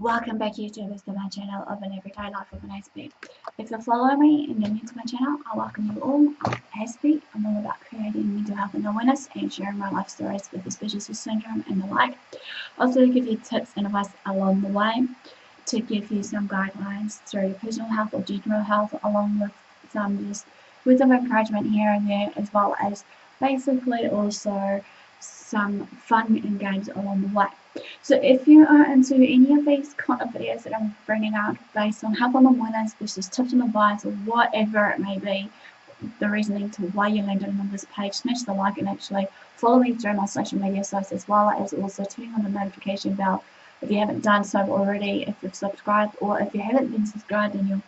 Welcome back YouTubers to my channel of an everyday life of an Aspie. If you're following me and you're new to my channel, I welcome you all. I'm Aspie. I'm all about creating mental health and awareness and sharing my life stories with Aspergers Syndrome and the like. Also give you tips and advice along the way to give you some guidelines through your personal health or general health, along with some just words of encouragement here and there, as well as basically also some fun and games along the way. So if you are into any of these kind of videos that I'm bringing out based on health and awareness versus tips and advice or whatever it may be, the reasoning to why you landed on this page, smash the like and actually follow me through my social media sites, as well as also turning on the notification bell if you haven't done so already. If you've subscribed, or if you haven't been subscribed and you're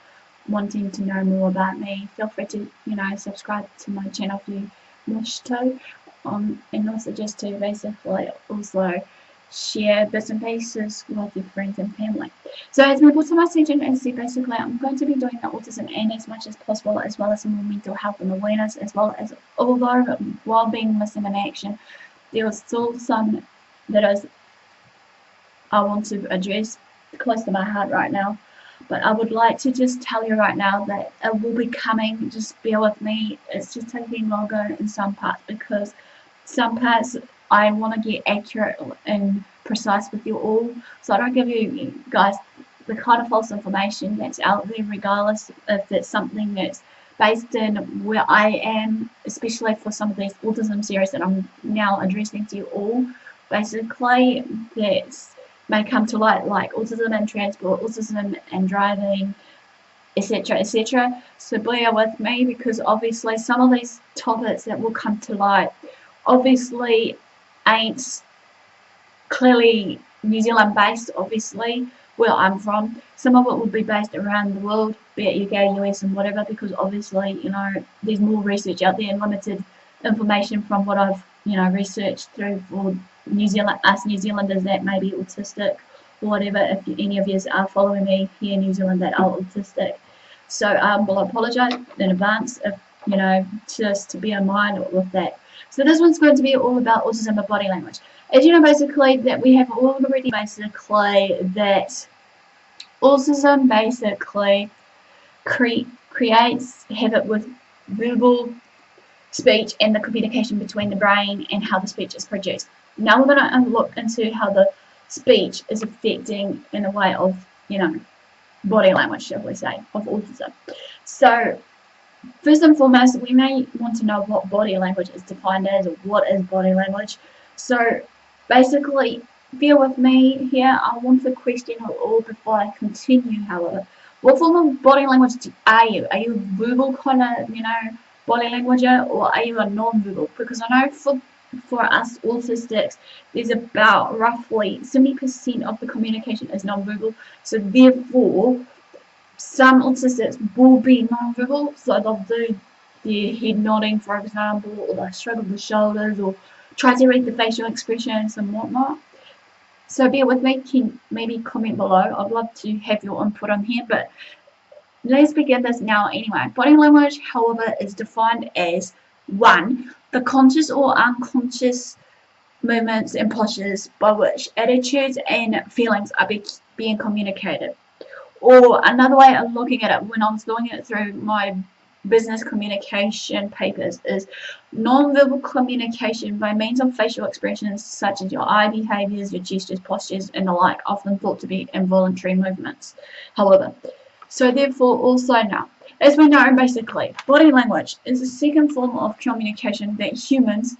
wanting to know more about me, feel free to subscribe to my channel if you wish to, and also just to basically also share bits and pieces with your friends and family. So as we go to my section and see, basically I'm going to be doing the autism and as much as possible, as well as some more mental health and awareness, as well as, although while being missing in action, there was still some that I want to address close to my heart right now. But I would like to just tell you right now that it will be coming. Just bear with me. It's just taking longer in some parts, because some parts I want to get accurate and precise with you all, so I don't give you guys the kind of false information that's out there, regardless if it's something that's based in where I am, especially for some of these autism series that I'm now addressing to you all, basically, that may come to light, like autism and transport, autism and driving, etc, etc. So bear with me, because obviously some of these topics that will come to light obviously ain't clearly New Zealand based, obviously where I'm from. Some of it will be based around the world, be it UK, US and whatever, because obviously there's more research out there and limited information from what I've researched through for New Zealand, us New Zealanders that may be autistic or whatever, if any of you are following me here in New Zealand that are autistic. So well, I apologise in advance if just to be in mind with that. So this one's going to be all about autism and body language. As you know, basically, that we have already basically that autism basically creates habit with verbal speech and the communication between the brain and how the speech is produced. Now we're going to look into how the speech is affecting in a way of body language, shall we say, of autism. So first and foremost, we may want to know what body language is defined as, or what is body language. So basically, bear with me here. I want to question it all before I continue, however. What form of body language are you? Are you a verbal kind of, body language, or are you a non-verbal? Because I know for us autistics, there's about roughly 70% of the communication is non-verbal. So therefore, some autistics will be non-verbal, so they'll do their head nodding, for example, or they'll shrug of the shoulders, or try to read the facial expressions and whatnot. So bear with me, can maybe comment below. I'd love to have your input on here, but let's begin this now anyway. Body language, however, is defined as 1. The conscious or unconscious movements and postures by which attitudes and feelings are being communicated. Or another way of looking at it, when I was doing it through my business communication papers, is non-verbal communication by means of facial expressions such as your eye behaviours, your gestures, postures and the like, often thought to be involuntary movements. However, so therefore also now, as we know, basically, body language is the second form of communication that humans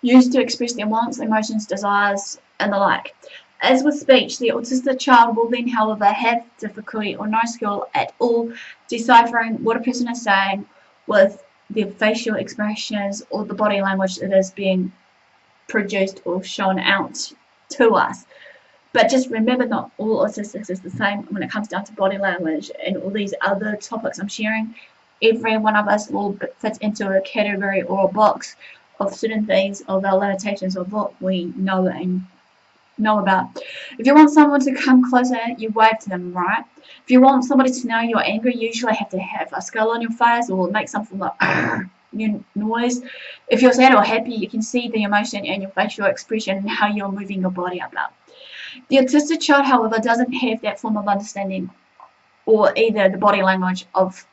use to express their wants, emotions, desires and the like. As with speech, the autistic child will then, however, have difficulty or no skill at all deciphering what a person is saying with their facial expressions or the body language that is being produced or shown out to us. But just remember, not all autistics is the same when it comes down to body language and all these other topics I'm sharing. Every one of us will fit into a category or a box of certain things, of our limitations, of what we know and know about. If you want someone to come closer, you wave to them, right? If you want somebody to know you're angry, you usually have to have a skull on your face or make something like noise. If you're sad or happy, you can see the emotion in your facial expression and how you're moving your body about. The autistic child, however, doesn't have that form of understanding or either the body language of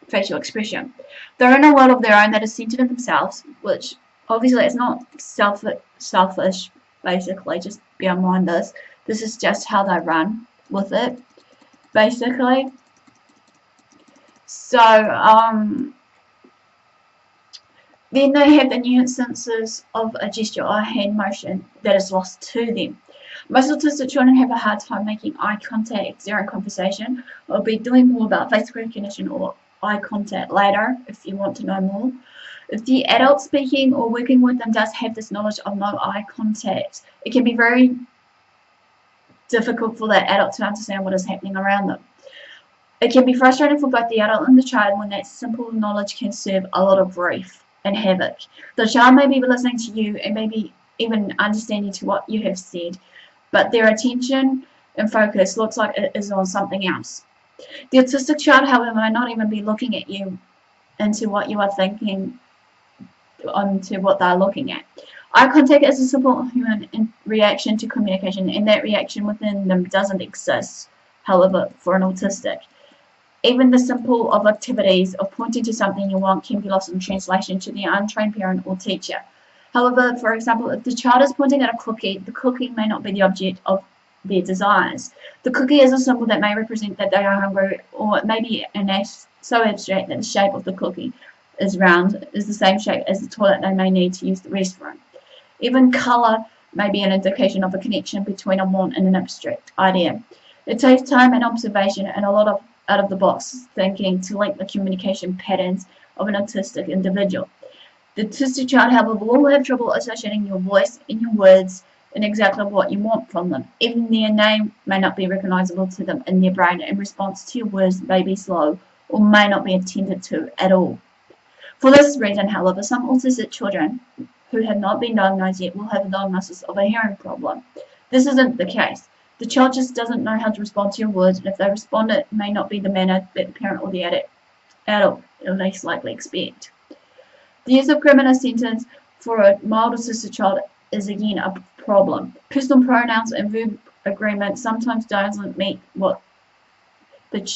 facial expression. They're in a world of their own that is centered in themselves, which obviously it's not selfish, basically, just bear in mind this. This is just how they run with it, basically. So, then they have the nuances of a gesture or a hand motion that is lost to them. Most autistic children have a hard time making eye contact during conversation. I'll be doing more about face recognition or eye contact later if you want to know more. If the adult speaking or working with them does have this knowledge of no eye contact, it can be very difficult for that adult to understand what is happening around them. It can be frustrating for both the adult and the child when that simple knowledge can serve a lot of grief and havoc. The child may be listening to you and maybe even understanding to what you have said, but their attention and focus looks like it is on something else. The autistic child, however, may not even be looking at you into what you are thinking, onto what they're looking at. Eye contact is a simple human reaction to communication, and that reaction within them doesn't exist, however, for an autistic. Even the simple of activities of pointing to something you want can be lost in translation to the untrained parent or teacher. However, for example, if the child is pointing at a cookie, the cookie may not be the object of their desires. The cookie is a symbol that may represent that they are hungry, or it may be so abstract that the shape of the cookie is round, is the same shape as the toilet they may need to use the restroom. Even colour may be an indication of a connection between a want and an abstract idea. It takes time and observation and a lot of out-of-the-box thinking to link the communication patterns of an autistic individual. The autistic child, however, will have trouble associating your voice and your words and exactly what you want from them. Even their name may not be recognizable to them in their brain, and response to your words may be slow or may not be attended to at all. For this reason, however, some autistic children who have not been diagnosed yet will have a diagnosis of a hearing problem. This isn't the case. The child just doesn't know how to respond to your words, and if they respond, it may not be the manner that the parent or the adult will least likely expect. The use of criminal sentence for a mild autistic child is again a problem. Personal pronouns and verb agreement sometimes doesn't meet what the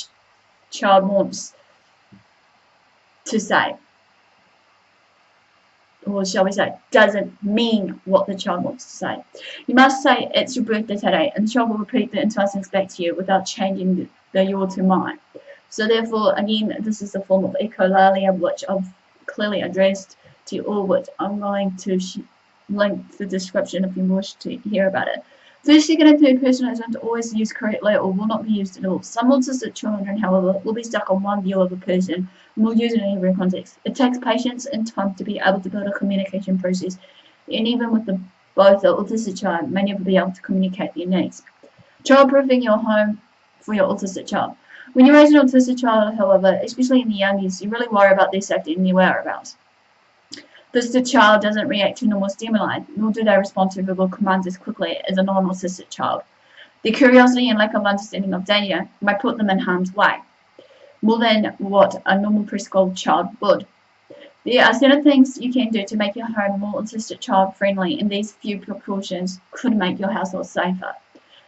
child wants to say. Or shall we say, doesn't mean what the child wants to say. You must say, it's your birthday today, and the child will repeat the entire sentence back to you without changing the your to mine. So therefore, again, this is a form of echolalia, which I've clearly addressed to you all, which I'm going to link the description if you wish to hear about it. First, second, and third person isn't always used correctly or will not be used at all. Some autistic children, however, will be stuck on one view of a person and will use it in every context. It takes patience and time to be able to build a communication process, and even with both the autistic child may never be able to communicate their needs. Childproofing your home for your autistic child. When you raise an autistic child, however, especially in the youngest, you really worry about their safety and their whereabouts. The child doesn't react to normal stimuli, nor do they respond to verbal commands as quickly as a non-autistic child. Their curiosity and lack of understanding of danger may put them in harm's way, more than what a normal preschool child would. There are certain things you can do to make your home more autistic child friendly, and these few precautions could make your household safer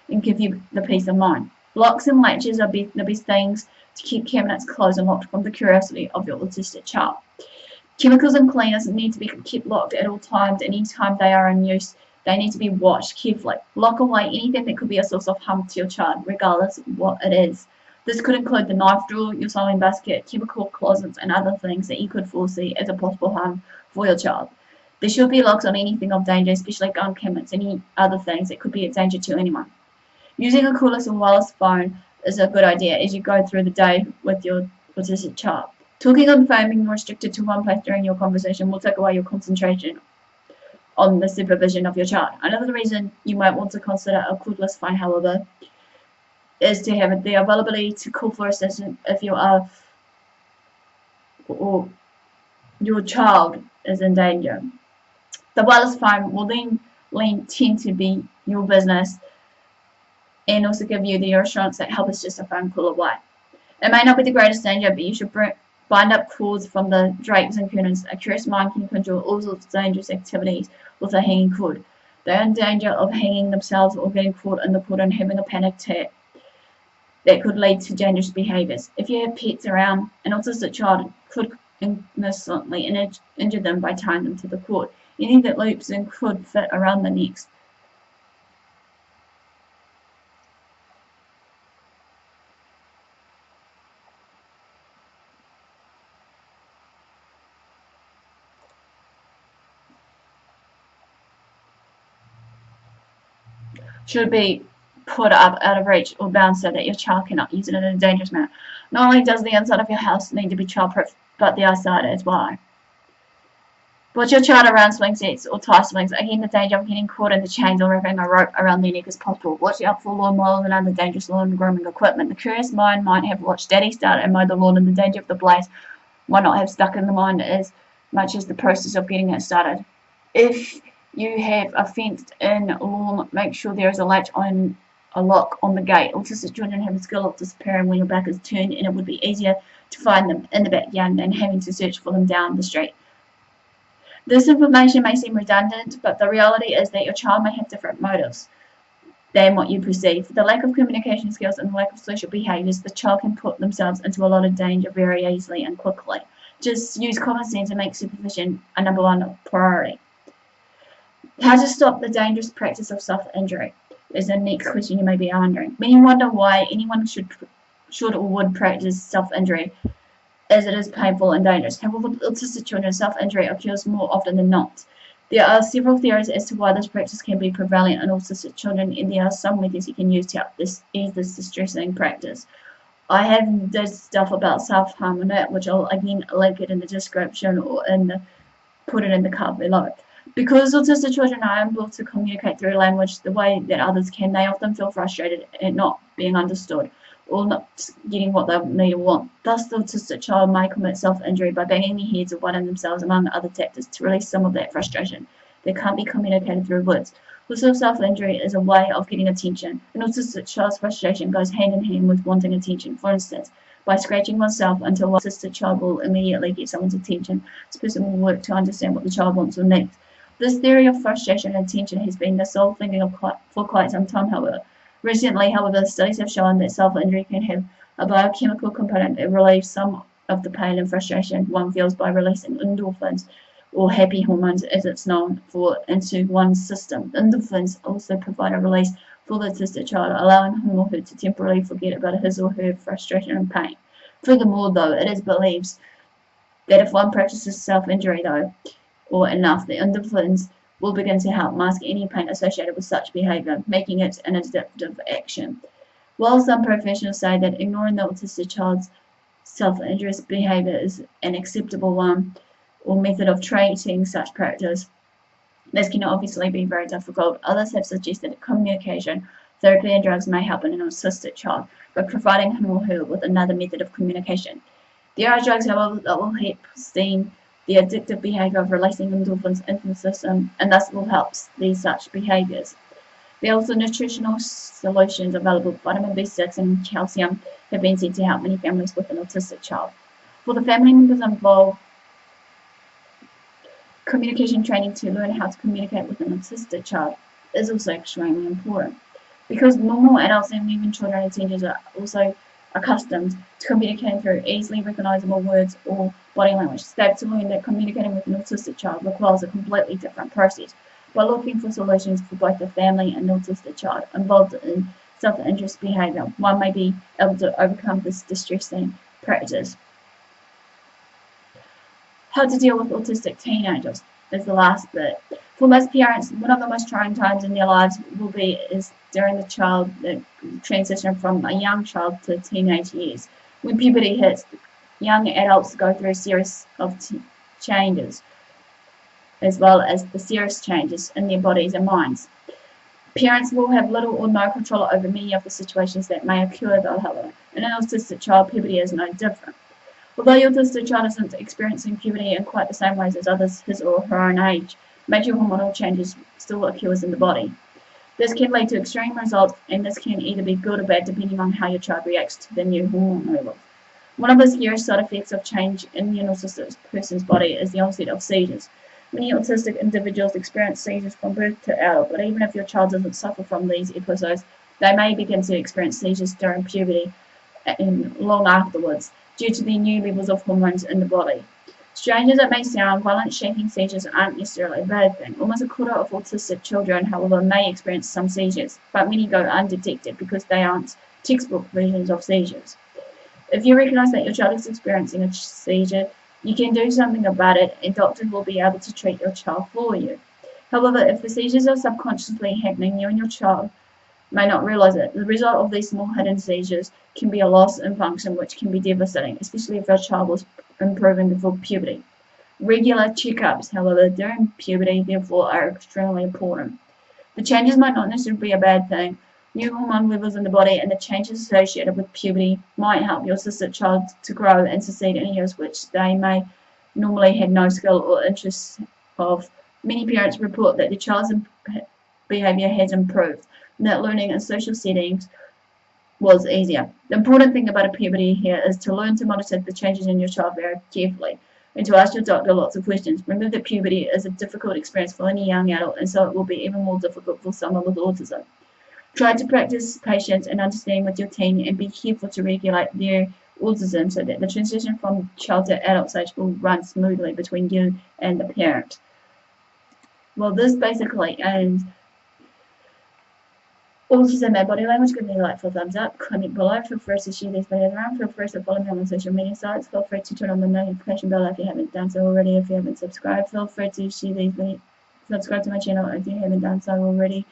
and give you the peace of mind. Locks and latches are the best things to keep cabinets closed and locked from the curiosity of your autistic child. Chemicals and cleaners need to be kept locked at all times, and anytime they are in use, they need to be watched carefully. Lock away anything that could be a source of harm to your child, regardless of what it is. This could include the knife drawer, your sewing basket, chemical closets, and other things that you could foresee as a possible harm for your child. There should be locks on anything of danger, especially gun cabinets and any other things that could be a danger to anyone. Using a cordless or wireless phone is a good idea as you go through the day with your autistic child. Talking on the phone, being restricted to one place during your conversation will take away your concentration on the supervision of your child. Another reason you might want to consider a cordless phone, however, is to have the availability to call for assistance if you are or your child is in danger. The wireless phone will then tend to be your business and also give you the assurance that help is just a phone call away. It may not be the greatest danger, but you should bind up cords from the drapes and curtains. A curious mind can control all sorts of dangerous activities with a hanging cord. They are in danger of hanging themselves or getting caught in the puddle and having a panic attack that could lead to dangerous behaviours. If you have pets around, an autistic child could innocently injure them by tying them to the cord. Anything that loops and could fit around the necks. Should be put up out of reach or bound so that your child cannot use it in a dangerous manner. Not only does the inside of your house need to be childproof, but the outside as well. Put your child around swing sets or tie swings. Again, the danger of getting caught in the chains or wrapping a rope around their neck is possible. Watch out for lawnmowers and other dangerous lawn grooming equipment. The curious mind might have watched Daddy start and mow the lawn, and the danger of the blaze might not have stuck in the mind as much as the process of getting it started. If you have a fenced-in lawn, make sure there is a latch on a lock on the gate. Autistic children have a skill of disappearing when your back is turned, and it would be easier to find them in the backyard than having to search for them down the street. This information may seem redundant, but the reality is that your child may have different motives than what you perceive. The lack of communication skills and the lack of social behaviours, the child can put themselves into a lot of danger very easily and quickly. Just use common sense and make supervision a #1 priority. How to stop the dangerous practice of self-injury is the next question you may be wondering. Many wonder why anyone should or would practice self-injury, as it is painful and dangerous. However, with autistic children, self-injury occurs more often than not. There are several theories as to why this practice can be prevalent in autistic children, and there are some methods you can use to help ease this distressing practice. I have this stuff about self-harm in it, which I'll again link it in the description or put it in the card below. Because autistic children are unable to communicate through language the way that others can, they often feel frustrated at not being understood or not getting what they need or want. Thus, the autistic child may commit self-injury by banging their heads or biting themselves, among other tactics, to release some of that frustration that can't be communicated through words. Also, self-injury is a way of getting attention. An autistic child's frustration goes hand in hand with wanting attention. For instance, by scratching oneself until one autistic child will immediately get someone's attention, this person will work to understand what the child wants or needs. This theory of frustration and attention has been the sole thinking for quite some time, however. Recently, however, studies have shown that self-injury can have a biochemical component that relieves some of the pain and frustration one feels by releasing endorphins, or happy hormones as it's known for, into one's system. Endorphins also provide a release for the autistic child, allowing him or her to temporarily forget about his or her frustration and pain. Furthermore, though, it is believed that if one practices self-injury, or enough, the endorphins will begin to help mask any pain associated with such behaviour, making it an addictive action. While some professionals say that ignoring the autistic child's self-injurious behaviour is an acceptable one or method of treating such practice, this can obviously be very difficult. Others have suggested communication, therapy and drugs may help in an autistic child by providing him or her with another method of communication. There are drugs, however, that will help stem the addictive behaviour of releasing endorphins into the system, and thus will help these such behaviours. There are also nutritional solutions available. Vitamin B6 and calcium have been said to help many families with an autistic child. For the family members involved, communication training to learn how to communicate with an autistic child is also extremely important. Because normal adults and even children and teenagers are also accustomed to communicating through easily recognizable words or body language. They have to learn that communicating with an autistic child requires a completely different process. By looking for solutions for both the family and the autistic child involved in self-injurious behaviour, one may be able to overcome this distressing practice. How to deal with autistic teenagers is the last bit. For most parents, one of the most trying times in their lives is during the transition from a young child to teenage years. When puberty hits, young adults go through a series of changes, as well as the serious changes in their bodies and minds. Parents will have little or no control over many of the situations that may occur, though, however. In an autistic child, puberty is no different. Although your autistic child isn't experiencing puberty in quite the same ways as others his or her own age, major hormonal changes still occurs in the body. This can lead to extreme results, and this can either be good or bad depending on how your child reacts to the new hormone levels. One of the scariest side effects of change in the autistic person's body is the onset of seizures. Many autistic individuals experience seizures from birth to adult, but even if your child doesn't suffer from these episodes, they may begin to experience seizures during puberty and long afterwards, due to the new levels of hormones in the body. Strange as it may sound, violent shaking seizures aren't necessarily a bad thing. Almost a quarter of autistic children, however, may experience some seizures, but many go undetected because they aren't textbook versions of seizures. If you recognize that your child is experiencing a seizure, you can do something about it, and doctors will be able to treat your child for you. However, if the seizures are subconsciously happening, you and your child may not realize it. The result of these small hidden seizures can be a loss in function, which can be devastating, especially if your child was improving before puberty. Regular checkups, however, during puberty, therefore, are extremely important. The changes might not necessarily be a bad thing. New hormone levels in the body and the changes associated with puberty might help your autistic child to grow and succeed in areas which they may normally have no skill or interest of. Many parents report that their child's behavior has improved, and that learning in social settings was easier. The important thing about a puberty here is to learn to monitor the changes in your child very carefully, and to ask your doctor lots of questions. Remember that puberty is a difficult experience for any young adult, and so it will be even more difficult for someone with autism. Try to practice patience and understanding with your teen, and be careful to regulate their autism so that the transition from child to adult stage will run smoothly between you and the parent. Well, this basically ends Autism and body language. Give me a like for a thumbs up. Comment below. Feel free to share these videos around. Feel free to follow me on my social media sites. Feel free to turn on the notification bell if you haven't done so already. If you haven't subscribed, feel free to share these videos. Subscribe to my channel if you haven't done so already.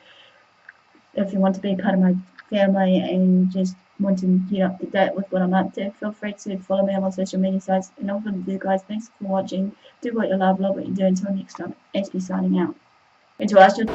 If you want to be part of my family and just want to get up to date with what I'm up to, feel free to follow me on my social media sites. And all of you guys, thanks for watching. Do what you love what you do. Until next time, Aspie signing out. And to ask your